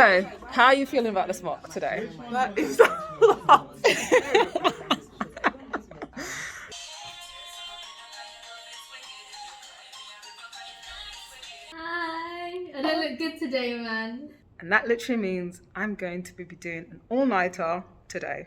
So, how are you feeling about this mock today? That is a lot. Hi! I don't look good today, man. And that literally means I'm going to be doing an all-nighter today.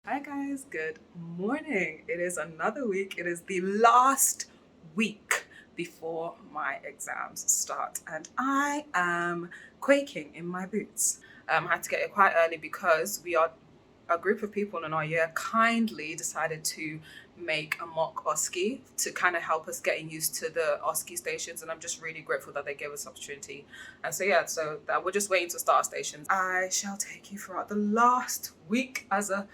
Hi guys, good morning. It is another week. It is the last week before my exams start and I am quaking in my boots. I had to get here quite early because a group of people in our year kindly decided to make a mock OSCE to kind of help us getting used to the OSCE stations, and I'm just really grateful that they gave us the opportunity. And so that we're just waiting to start stations. I shall take you throughout the last week as a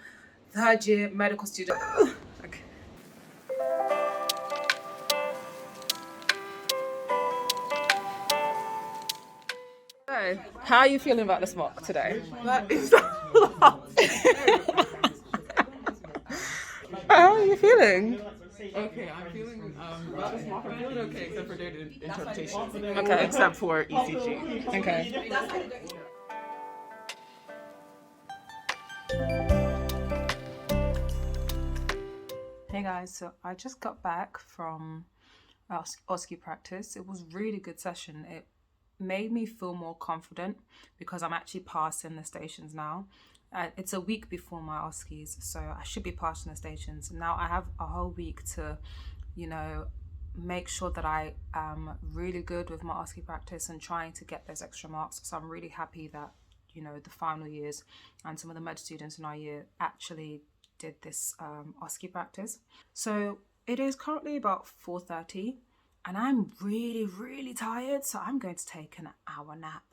third year medical student. Okay. So, how are you feeling about this mock today? That is a lot. How are you feeling? Okay, I'm feeling about this mock. I'm feeling okay except for data interpretation. Okay. Except for ECG. Okay. Hey guys, so I just got back from OSCE practice. It was a really good session. It made me feel more confident because I'm actually passing the stations now. It's a week before my OSCEs, so I should be passing the stations. Now I have a whole week to, make sure that I am really good with my OSCE practice and trying to get those extra marks. So I'm really happy that, the final years and some of the med students in our year actually did this OSCE practice. So it is currently about 4:30 and I'm really, really tired. So I'm going to take an hour nap.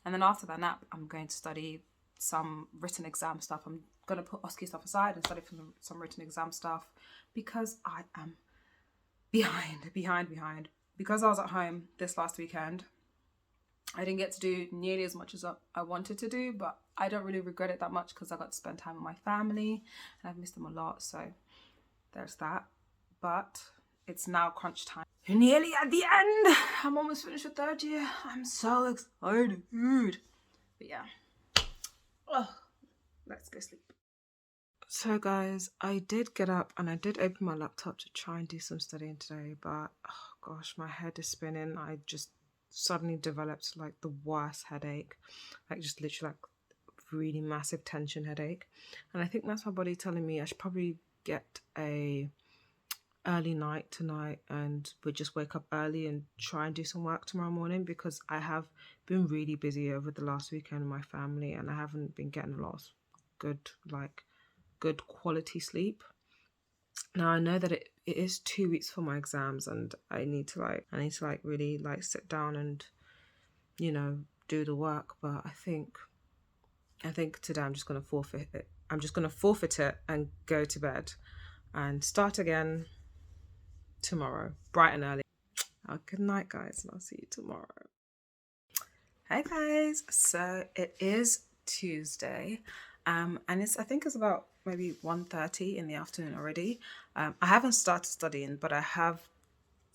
And then after that nap, I'm going to study some written exam stuff. I'm going to put OSCE stuff aside and study some written exam stuff because I am behind. Because I was at home this last weekend, I didn't get to do nearly as much as I wanted to do, but I don't really regret it that much because I got to spend time with my family and I've missed them a lot. So there's that. But it's now crunch time. We're nearly at the end. I'm almost finished with third year. I'm so excited. But yeah. Oh, let's go sleep. So guys, I did get up and I did open my laptop to try and do some studying today, but oh gosh, my head is spinning. I just suddenly developed like the worst headache, like just literally like really massive tension headache. And I think that's my body telling me I should probably get a early night tonight and would just wake up early and try and do some work tomorrow morning, because I have been really busy over the last weekend with my family and I haven't been getting a lot of good quality sleep. Now I know that it is 2 weeks for my exams and I need to really sit down and do the work, but I think today I'm just gonna forfeit it. I'm just gonna forfeit it and go to bed and start again tomorrow, bright and early. Good night guys, and I'll see you tomorrow. Hey guys, so it is Tuesday, and I think it's about maybe 1:30 in the afternoon already. I haven't started studying, but I have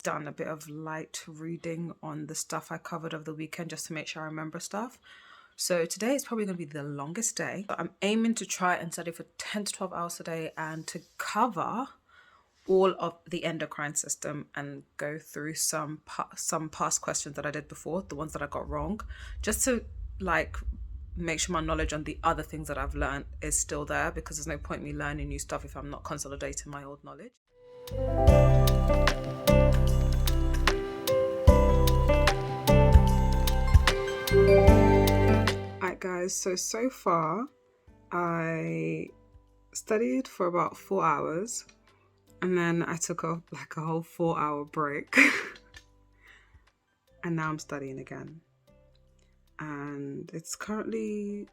done a bit of light reading on the stuff I covered over the weekend just to make sure I remember stuff. So today is probably going to be the longest day. I'm aiming to try and study for 10 to 12 hours a day and to cover all of the endocrine system and go through some past questions that I did before, the ones that I got wrong, just to make sure my knowledge on the other things that I've learned is still there, because there's no point in me learning new stuff if I'm not consolidating my old knowledge. Alright guys, so far I studied for about 4 hours And then I took a whole 4-hour break. And now I'm studying again. And it's currently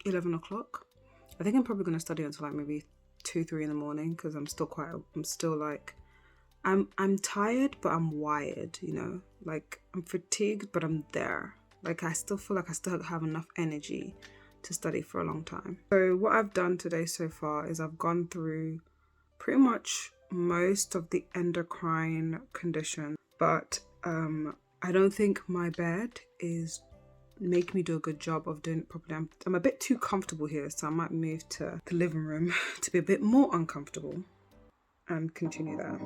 11 o'clock. I think I'm probably going to study until like maybe 2-3 in the morning because I'm tired, but I'm wired, you know, like I'm fatigued, but I'm there. Like I still feel like I still have enough energy to study for a long time. So what I've done today so far is I've gone through pretty much most of the endocrine conditions, but I don't think my bed is making me do a good job of doing it properly. I'm a bit too comfortable here, so I might move to the living room to be a bit more uncomfortable and continue there.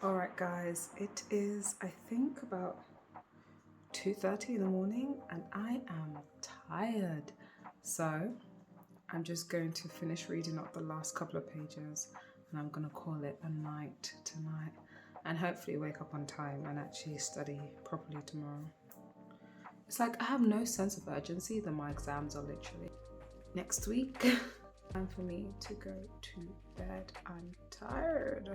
Alright guys, it is I think about 2:30 in the morning and I am tired. So I'm just going to finish reading up the last couple of pages and I'm going to call it a night tonight and hopefully wake up on time and actually study properly tomorrow. It's like I have no sense of urgency that my exams are literally next week. Time for me to go to bed. I'm tired.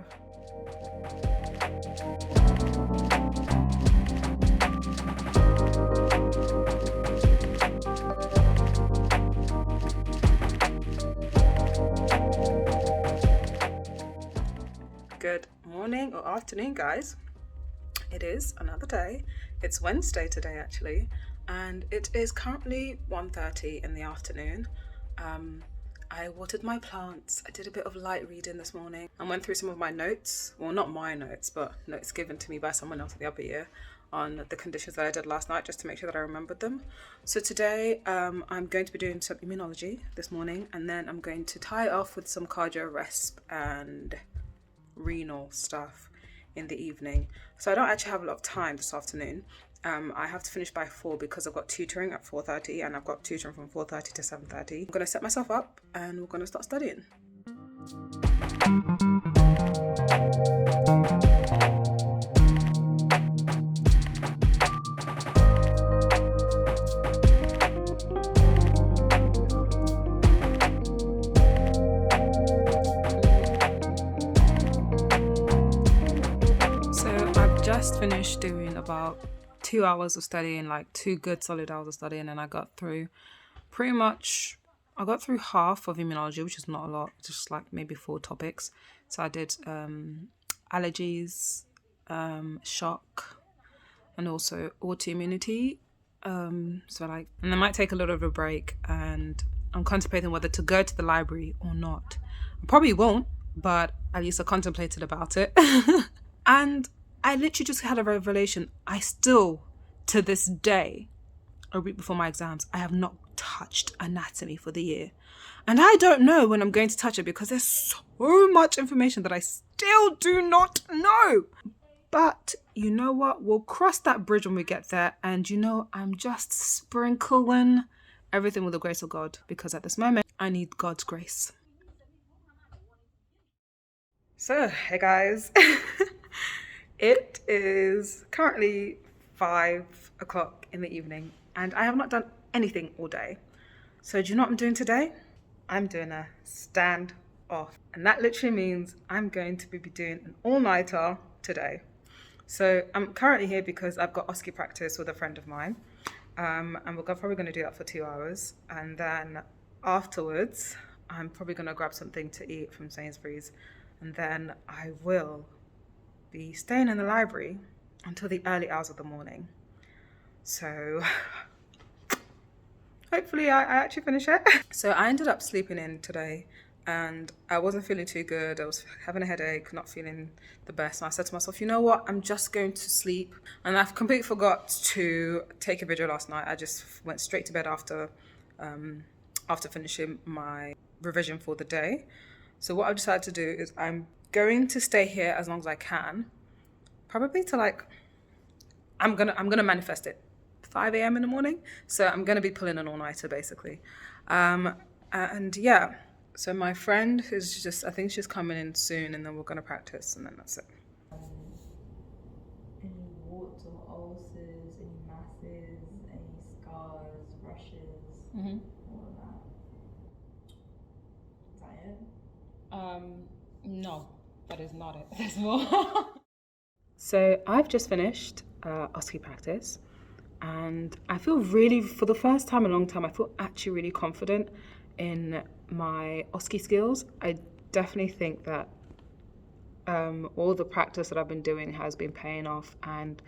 Good morning or afternoon, guys. It is another day. It's Wednesday today, actually, and it is currently 1:30 in the afternoon. I watered my plants. I did a bit of light reading this morning and went through some of my notes. Well, not my notes, but notes given to me by someone else in the other year on the conditions that I did last night, just to make sure that I remembered them. So today I'm going to be doing some immunology this morning, and then I'm going to tie it off with some cardio, resp and renal stuff in the evening. So I don't actually have a lot of time this afternoon. I have to finish by 4 because I've got tutoring at 4:30 and I've got tutoring from 4:30 to 7:30. I'm going to set myself up and we're going to start studying. So I've just finished doing about 2 hours of studying, like 2 good solid hours of studying, and I got through half of immunology, which is not a lot, just like maybe 4 topics. So I did allergies, shock, and also autoimmunity. And I might take a little bit of a break, and I'm contemplating whether to go to the library or not. I probably won't, but at least I contemplated about it. And I literally just had a revelation. I still, to this day, a week before my exams, I have not touched anatomy for the year. And I don't know when I'm going to touch it because there's so much information that I still do not know. But you know what? We'll cross that bridge when we get there. And you know, I'm just sprinkling everything with the grace of God, because at this moment, I need God's grace. So, hey guys. It is currently 5 o'clock in the evening and I have not done anything all day. So do you know what I'm doing today? I'm doing a stand off, and that literally means I'm going to be doing an all-nighter today. So I'm currently here because I've got OSCE practice with a friend of mine, and we're probably going to do that for 2 hours, and then afterwards I'm probably going to grab something to eat from Sainsbury's, and then I will be staying in the library until the early hours of the morning. So hopefully I actually finish it. So I ended up sleeping in today and I wasn't feeling too good. I was having a headache, not feeling the best. And I said to myself, you know what? I'm just going to sleep. And I completely forgot to take a video last night. I just went straight to bed after finishing my revision for the day. So what I've decided to do is I'm going to stay here as long as I can, probably to like, I'm gonna manifest it 5 a.m. in the morning. So I'm gonna be pulling an all-nighter basically. And yeah, so my friend is just, I think she's coming in soon, and then we're gonna practice, and then that's it. Any warts or ulcers, any masses, any scars, brushes, all of that. Is that it? No, that is not it. There's more. So I've just finished OSCE practice, and I feel really, for the first time in a long time, I feel actually really confident in my OSCE skills. I definitely think that all the practice that I've been doing has been paying off, and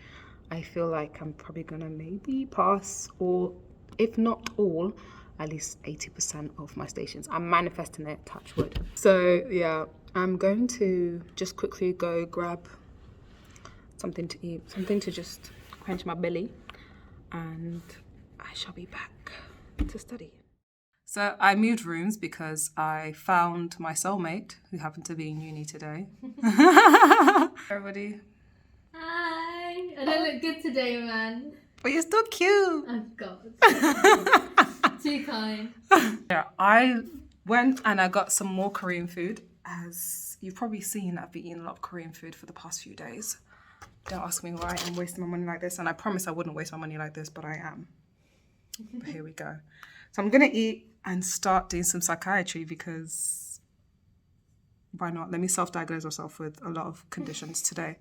I feel like I'm probably gonna maybe pass, or if not all, at least 80% of my stations. I'm manifesting it, touch wood. So yeah, I'm going to just quickly go grab something to eat, something to just quench my belly, and I shall be back to study. So I moved rooms because I found my soulmate, who happened to be in uni today. Everybody. Hi! I don't look good today, man. But you're still cute. Oh, God. Too kind. Yeah, I went and I got some more Korean food. As you've probably seen, I've been eating a lot of Korean food for the past few days. Don't ask me why I'm wasting my money like this, and I promise I wouldn't waste my money like this, but I am. But here we go. So I'm gonna eat and start doing some psychiatry, because why not? Let me self-diagnose myself with a lot of conditions today.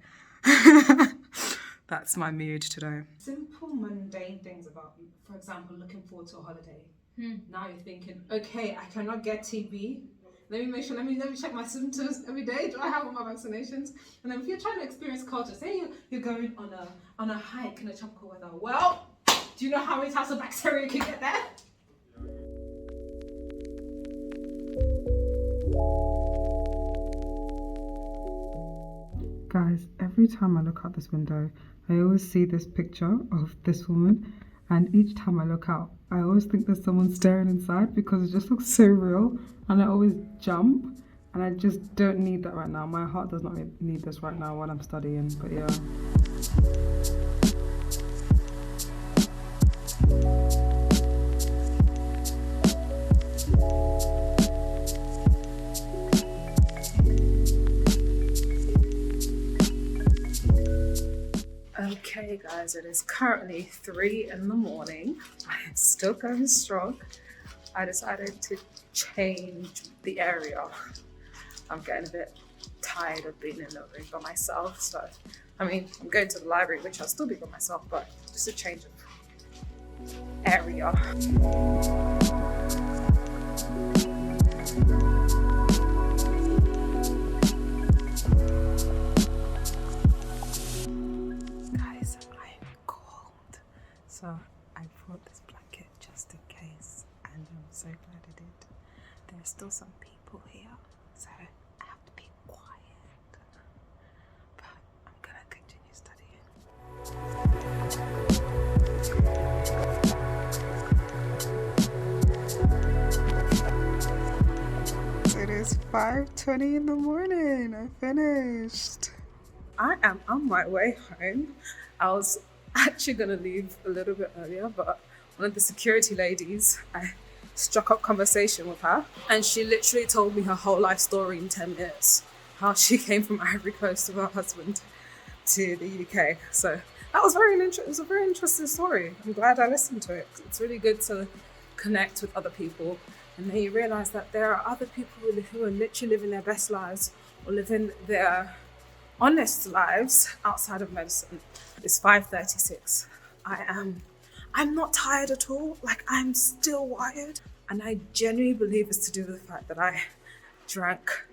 That's my mood today. Simple, mundane things about you. For example, looking forward to a holiday. Now you're thinking, okay, I cannot get TB. Let me make sure, let me check my symptoms every day. Do I have all my vaccinations? And then if you're trying to experience culture, say you're going on a hike in a tropical weather. Well, do you know how many types of bacteria you can get there? Guys, every time I look out this window, I always see this picture of this woman, and each time I look out, I always think there's someone staring inside, because it just looks so real, and I always jump, and I just don't need that right now. My heart does not need this right now while I'm studying, but yeah. Okay guys, it is currently 3 in the morning. I am still going strong. I decided to change the area. I'm getting a bit tired of being in the room by myself. So, I mean, I'm going to the library, which I'll still be by myself, but just a change of area. So I brought this blanket just in case, and I'm so glad I did. There are still some people here, so I have to be quiet. But I'm gonna continue studying. It is 5:20 in the morning. I finished. I am on my way home. I was actually gonna leave a little bit earlier, but one of the security ladies, I struck up conversation with her, and she literally told me her whole life story in 10 minutes. How she came from Ivory Coast with her husband to the UK. So that was it was a very interesting story. I'm glad I listened to it. It's really good to connect with other people, and then you realize that there are other people who are literally living their best lives, or living their honest lives outside of medicine. It's 5:36. I'm not tired at all. Like, I'm still wired. And I genuinely believe it's to do with the fact that I drank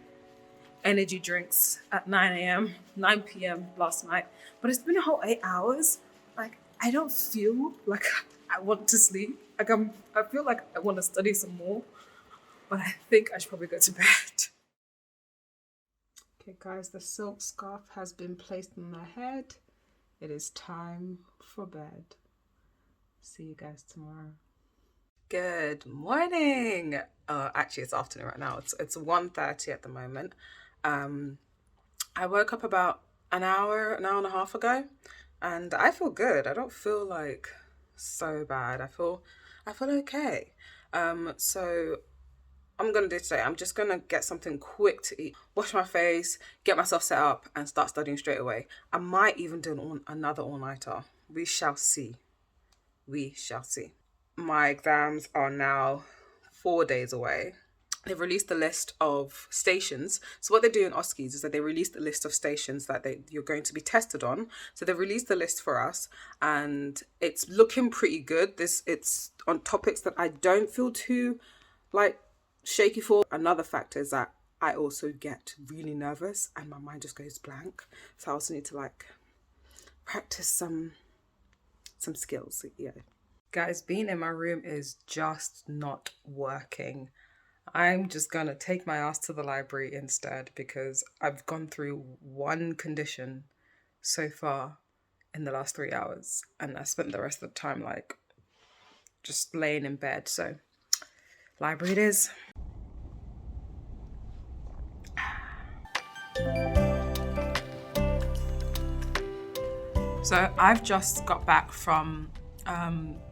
energy drinks at 9 p.m. last night. But it's been a whole 8 hours. Like, I don't feel like I want to sleep. Like, I feel like I want to study some more. But I think I should probably go to bed. Okay guys, the silk scarf has been placed on my head. It is time for bed. See you guys tomorrow. Good morning. Actually, it's afternoon right now. It's 1:30 at the moment. I woke up about an hour and a half ago, and I feel good. I don't feel like so bad. I feel okay. So I'm gonna do today. I'm just gonna get something quick to eat, wash my face, get myself set up, and start studying straight away. I might even do another all-nighter. We shall see. We shall see. My exams are now 4 days away. They've released the list of stations. So what they do in OSCEs is that they release the list of stations that you're going to be tested on. So they've released the list for us, and it's looking pretty good. It's on topics that I don't feel too shaky for. Another factor is that I also get really nervous and my mind just goes blank. So I also need to practice some skills. Yeah. Guys, being in my room is just not working. I'm just gonna take my ass to the library instead because I've gone through one condition so far in the last 3 hours, and I spent the rest of the time just laying in bed. So library it is. So I've just got back from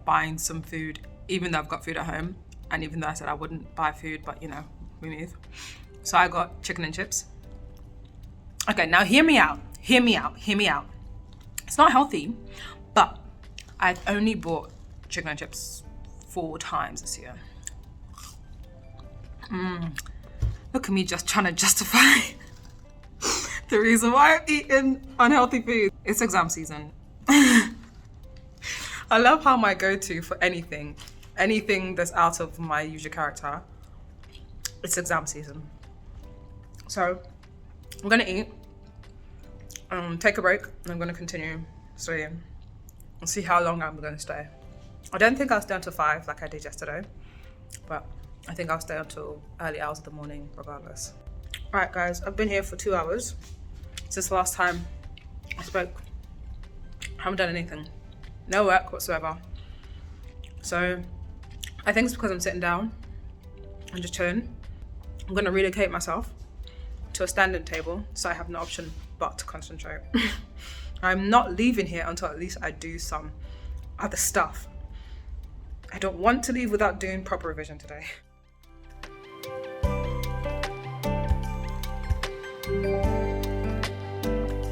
buying some food, even though I've got food at home, and even though I said I wouldn't buy food, but we move. So I got chicken and chips. Okay, now hear me out. It's not healthy, but I've only bought chicken and chips 4 times this year. Look at me just trying to justify the reason why I'm eating unhealthy food. It's exam season. I love how my go-to for anything that's out of my usual character, it's exam season. So I'm gonna eat, take a break, and I'm gonna continue studying and see how long I'm gonna stay. I don't think I'll stay until 5 like I did yesterday, but I think I'll stay until early hours of the morning regardless. All right, guys, I've been here for 2 hours since the last time I spoke. I haven't done anything. No work whatsoever. So I think it's because I'm sitting down and just chilling. I'm gonna relocate myself to a standing table so I have no option but to concentrate. I'm not leaving here until at least I do some other stuff. I don't want to leave without doing proper revision today.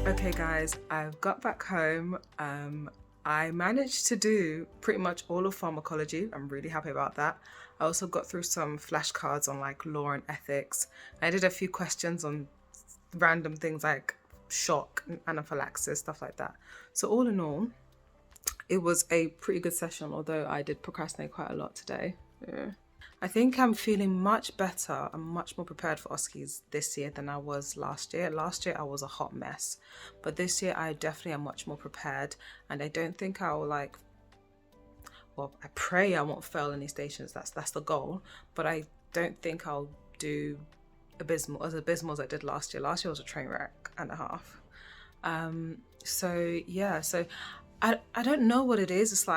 Okay guys, I've got back home. I managed to do pretty much all of pharmacology. I'm really happy about that. I also got through some flashcards on law and ethics. I did a few questions on random things like shock, anaphylaxis, stuff like that. So all in all, it was a pretty good session, although I did procrastinate quite a lot today. Yeah. I think I'm feeling much better. I'm much more prepared for OSCEs this year than I was last year. Last year I was a hot mess, but this year I definitely am much more prepared, and I don't think I'll I pray I won't fail any stations. That's the goal, but I don't think I'll do abysmal as I did last year. Last year was a train wreck and a half. So I don't know what it is. It's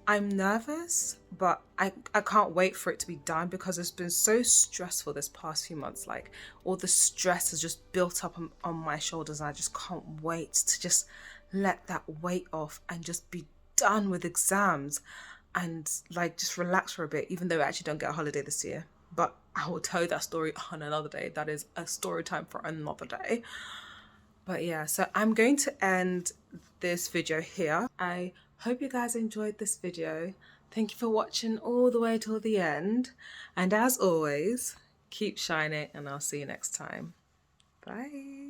I'm nervous, but I can't wait for it to be done because it's been so stressful this past few months. All the stress has just built up on my shoulders, and I just can't wait to just let that weight off and just be done with exams and just relax for a bit, even though I actually don't get a holiday this year. But I will tell you that story on another day. That is a story time for another day. But yeah, so I'm going to end this video here. I hope you guys enjoyed this video. Thank you for watching all the way till the end. And as always, keep shining, and I'll see you next time. Bye.